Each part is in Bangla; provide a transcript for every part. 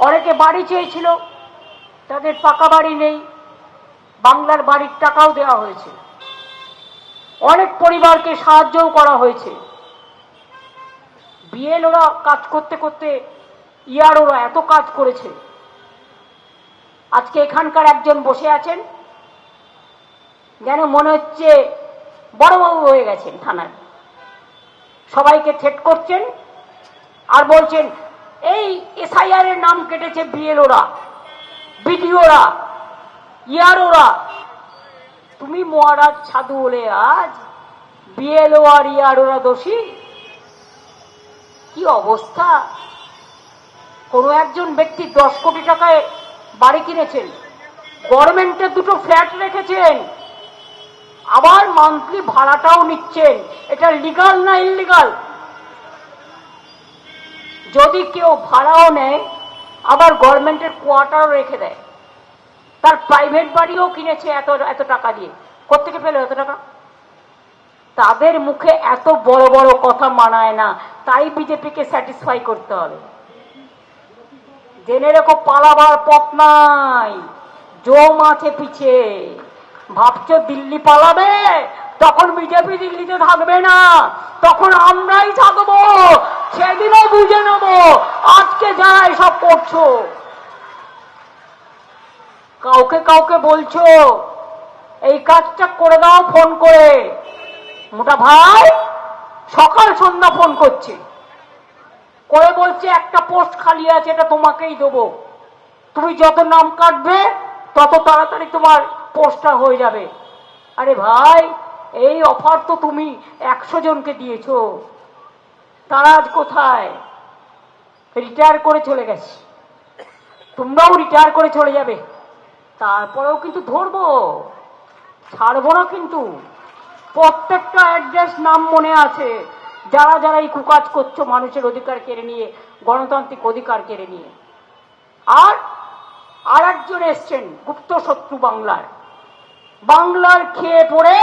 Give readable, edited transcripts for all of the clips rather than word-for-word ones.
অনেকে বাড়ি চেয়েছিল, তাদের পাকা বাড়ি নেই, বাংলার বাড়ির টাকাও দেওয়া হয়েছে। অনেক পরিবারকে সাহায্যও করা হয়েছে। বিএলওরা কাজ করতে করতে ইয়ারওরা এত কাজ করেছে। আজকে এখানকার একজন বসে আছেন, যেন মনে হচ্ছে বড়বাবু হয়ে গেছেন থানায়। সবাইকে থ্রেট করছেন আর বলছেন এই এসআইআর এর নাম কেটেছে বিএলওরা, বিডিওরা, ইয়ারওরা। তুমি মহারাজ সাধু বলে আজ বিএলও আর ইয়ারওরা দোষী? কি অবস্থা! কোনো একজন ব্যক্তি 10 কোটি টাকায় বাড়ি কিনেছেন, গভর্নমেন্টের 2টো ফ্ল্যাট রেখেছেন, আবার মান্থলি ভাড়াটাও নিচ্ছেন। এটা লিগাল না ইললিগাল? যদি কেউ ভাড়াও নেয় আবার গভর্নমেন্টের কোয়ার্টারও রেখে দেয়, তার প্রাইভেট বাড়িও কিনেছে এত এত টাকা দিয়ে, কোত্থেকে পেল এত টাকা? তাদের মুখে এত বড় বড় কথা মানায় না, তাই বিজেপিকে স্যাটিসফাই করতে হবে। জেনে রেখো, পালাবার পথ নাই, জম আছে পিছে। ভাবছো দিল্লি পালাবে? তখন বিজেপি দিল্লিতে থাকবে না, তখন আমরাই থাকবো, সেদিনও বুঝে নেব। আজকে যারা এসব করছো, কাউকে কাউকে বলছো এই কাজটা করে দাও ফোন করে, মোটা ভাই সকাল সন্ধ্যা ফোন করছে, করে বলছে একটা পোস্ট খালি আছে, এটা তোমাকেই দেবো, তুমি যত নাম কাটবে তত তাড়াতাড়ি তোমার পোস্টটা হয়ে যাবে। আরে ভাই, এই অফার তো তুমি 100 জনকে দিয়েছো, তারা আজ কোথায়? রিটায়ার করে চলে গেছে, তোমরাও রিটায়ার করে চলে যাবে। তারপরেও কিন্তু ধরবো, ছাড়বো না কিন্তু। প্রত্যেকটা অ্যাড্রেস নাম মনে আছে, যারা যারা এই কুকাজ করছো মানুষের অধিকার কেড়ে নিয়ে, গণতান্ত্রিক অধিকার কেড়ে নিয়ে। আর একজন এসছেন গুপ্ত শত্রু বাংলার খেয়ে পড়ে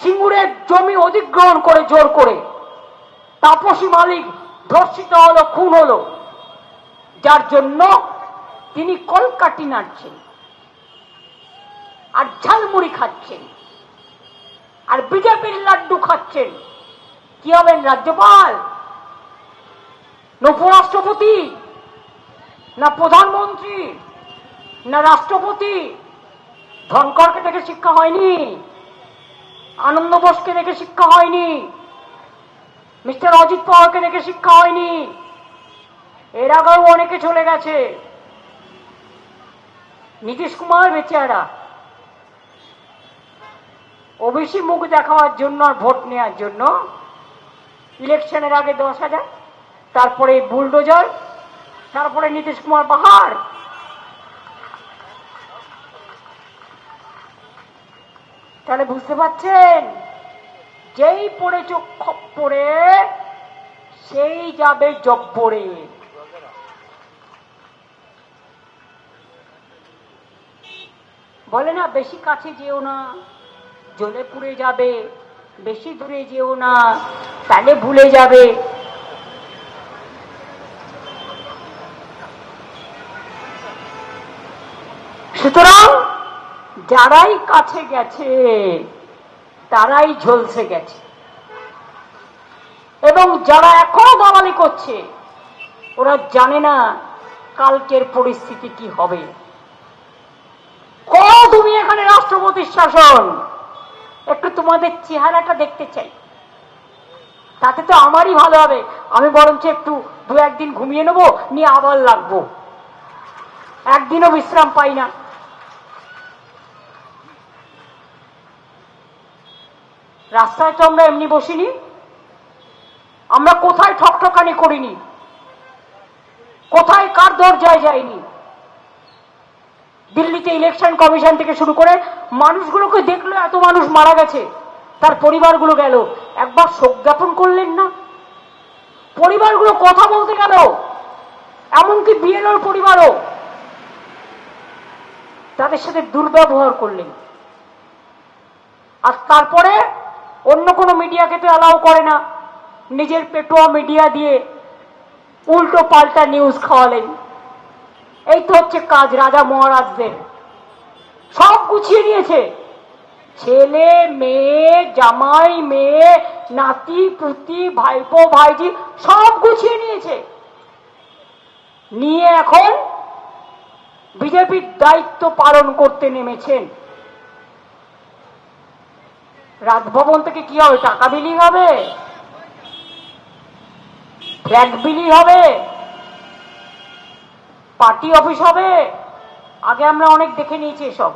সিঙ্গুরের জমি অধিগ্রহণ করে জোর করে তাপসী মালিক ধর্ষিত হলো, খুন হলো, যার জন্য তিনি কলকাটি নাড়ছেন আর ঝালমুড়ি খাচ্ছেন আর বিজেপির লাড্ডু খাচ্ছেন। কি হবেন, রাজ্যপাল না উপরাষ্ট্রপতি না প্রধানমন্ত্রী না রাষ্ট্রপতি? ধনকরকে দেখে শিক্ষা হয়নি, আনন্দ বোসকে দেখে শিক্ষা হয়নি, মিস্টার অজিত পাওয়ারকে দেখে শিক্ষা হয়নি। এর আগেও অনেকে চলে গেছে, নীতিশ কুমার বেচারা ওবিসি মুখ দেখাবার জন্য আর ভোট নেওয়ার জন্য ইলেকশনের আগে 10,000, তারপরে বুলডোজার, তারপরে নীতিশ কুমার পাহাড়। তাহলে বুঝতে পারছেন, যেই পড়ে চোখ পড়ে সেই যাবে জব্বরে। বলে না বেশি কাছে যেও না, জ্বলে পুড়ে যাবে, বেশি দূরে যেও না, তাহলে ভুলে যাবে। সুতরাং যারাই কাছে গেছে তারাই ঝলসে গেছে, এবং যারা এখনো দালালি করছে ওরা জানে না কালকের পরিস্থিতি কি হবে। তুমি এখানে রাষ্ট্রপতির শাসন, একটু তোমাদের চেহারাটা দেখতে চাই, তাতে তো আমারই ভালো হবে। আমি বরঞ্চ একটু 2-1 দিন ঘুমিয়ে নেবো, নিয়ে আবার লাগবো, একদিনও বিশ্রাম পাই না। রাস্তায় তো আমরা এমনি বসিনি, আমরা কোথায় ঠকঠকানি করিনি, কোথায় কার দরজায় যায়নি। দিল্লিতে ইলেকশন কমিশন থেকে শুরু করে মানুষগুলোকে দেখলো, এত মানুষ মারা গেছে, তার পরিবারগুলো গেল, একবার শোক জ্ঞাপন করলেন না? পরিবারগুলো কথা বলতে গেল, এমনকি বিএলওর পরিবারও, তাদের সাথে দুর্ব্যবহার করলেন। আর তারপরে অন্য কোনো মিডিয়াকে তো অ্যালাউ করে না, নিজের পেটোয়া মিডিয়া দিয়ে উল্টো পাল্টা নিউজ খাওয়ালেন। এই তো হচ্ছে কাজ রাজা মহারাজদের। সব গুছিয়ে নিয়েছে, ছেলে মেয়ে, জামাই মেয়ে, নাতি পুতি, ভাইপো ভাইজি সব গুছিয়ে নিয়েছে। নিয়ে এখন বিজেপির দায়িত্ব পালন করতে নেমেছেন। রাজভবন থেকে কি হবে? টাকা বিলি হবে, ফ্ল্যাগ বিলি হবে, পার্টি অফিস হবে। আগে আমরা অনেক দেখে নিয়েছি এসব।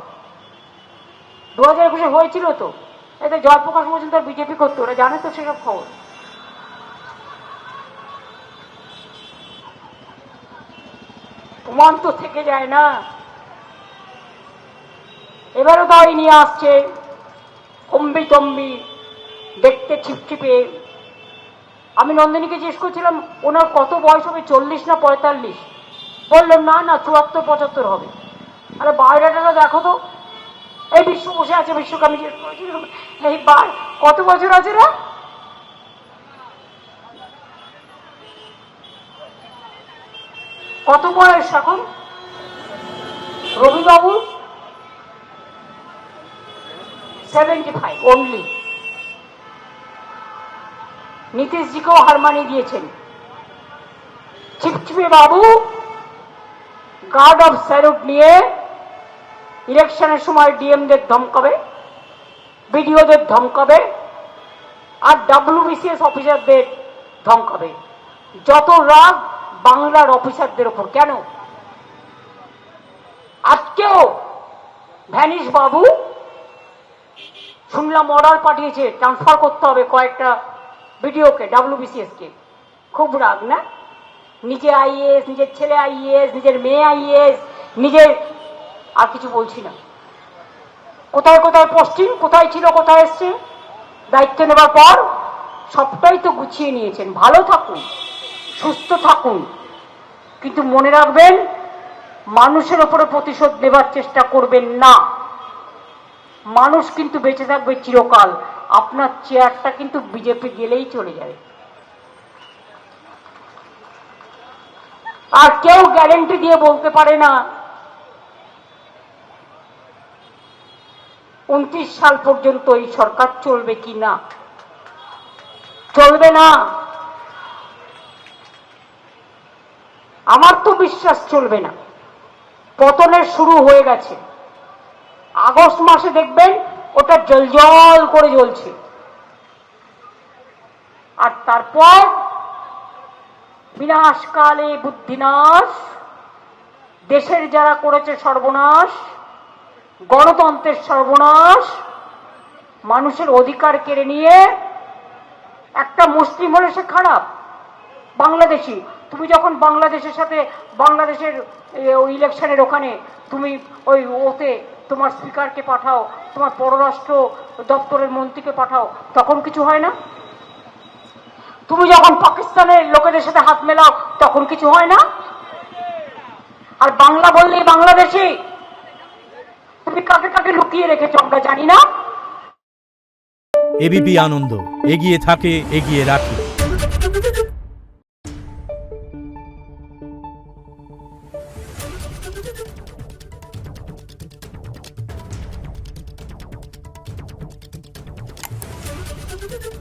2021 হয়েছিল তো, এতে জয়প্রকাশ মজুমদার বিজেপি করতো, ওরা জানে তো সেসব খবর। প্রমাণ তো থেকে যায় না। এবারও দাঁড়িয়ে নিয়ে আসছে কম্বি টম্বি, দেখতে ছিপছিপে। আমি নন্দিনীকে জিজ্ঞেস করছিলাম ওনার কত বয়স হবে, 40 না 45? বললেন না না 74-75 হবে। আরে বায়োডাটাটা দেখো তো। এই বিশ্ব বসে আছে, বিশ্বকে আমি জিজ্ঞেস করেছিলাম এই কত বছর আছে রে? কত বয়স এখন রবিবাবু? 75 অনলি। নীতিশজিকেও হার মানিয়ে দিয়েছেন। চিপচিপে বাবু গার্ড অফ স্যালুট নিয়ে ইলেকশনের সময় ডিএমদের ধমকাবে, বিডিওদের ধমকাবে, আর WBCS অফিসারদের ধমকাবে। যত রাগ বাংলার অফিসারদের ওপর। কেন? আজকেও ভ্যানিশ বাবু শুনলাম অর্ডার পাঠিয়েছে ট্রান্সফার করতে হবে কয়েকটা বিডিওকে, WBCS কে। খুব রাগ না? নিজে আইএস, নিজের ছেলে আইএস, নিজের মেয়ে আইএস, নিজের, আর কিছু বলছি না। কোথায় কোথায় পোস্টিং, কোথায় ছিল, কোথায় এসছে, দায়িত্ব নেবার পর সবটাই তো গুছিয়ে নিয়েছেন। ভালো থাকুন, সুস্থ থাকুন, কিন্তু মনে রাখবেন মানুষের ওপরে প্রতিশোধ নেবার চেষ্টা করবেন না। মানুষ কিন্তু বেঁচে থাকবে চিরকাল। আপনার চেয়ারটা কিন্তু বিজেপি গেলেই চলে যাবে। আর কেউ গ্যারেন্টি দিয়ে বলতে পারে না 29 সাল পর্যন্ত এই সরকার চলবে কি না। চলবে না। আমার তো বিশ্বাস চলবে না। পতনের শুরু হয়ে গেছে। আগস্ট মাসে দেখবেন ওটা জলজল করে জ্বলছে, আর তারপর বিনাশকালে বুদ্ধিনাশ, দেশের যারা করেছে সর্বনাশ, গণতন্ত্রের সর্বনাশ, মানুষের অধিকার কেড়ে নিয়ে। একটা মুসলিম হলে সে খারাপ, বাংলাদেশি। তুমি যখন বাংলাদেশের সাথে, বাংলাদেশের ইলেকশনের ওখানে তুমি ওই ওতে তোমার স্পিকারকে পাঠাও, তোমার পররাষ্ট্র দপ্তরের মন্ত্রীকে পাঠাও, তখন কিছু হয় না? তুমি যখন পাকিস্তানের লোকেদের সাথে হাত মেলাও, তখন কিছু হয় না? আর বাংলা বললেই বাংলাদেশি। তুমি কাকে কাকে লুকিয়ে রেখেছো আমরা জানি না। এবিপি আনন্দ, এগিয়ে থাকে, এগিয়ে রাখে। Thank you.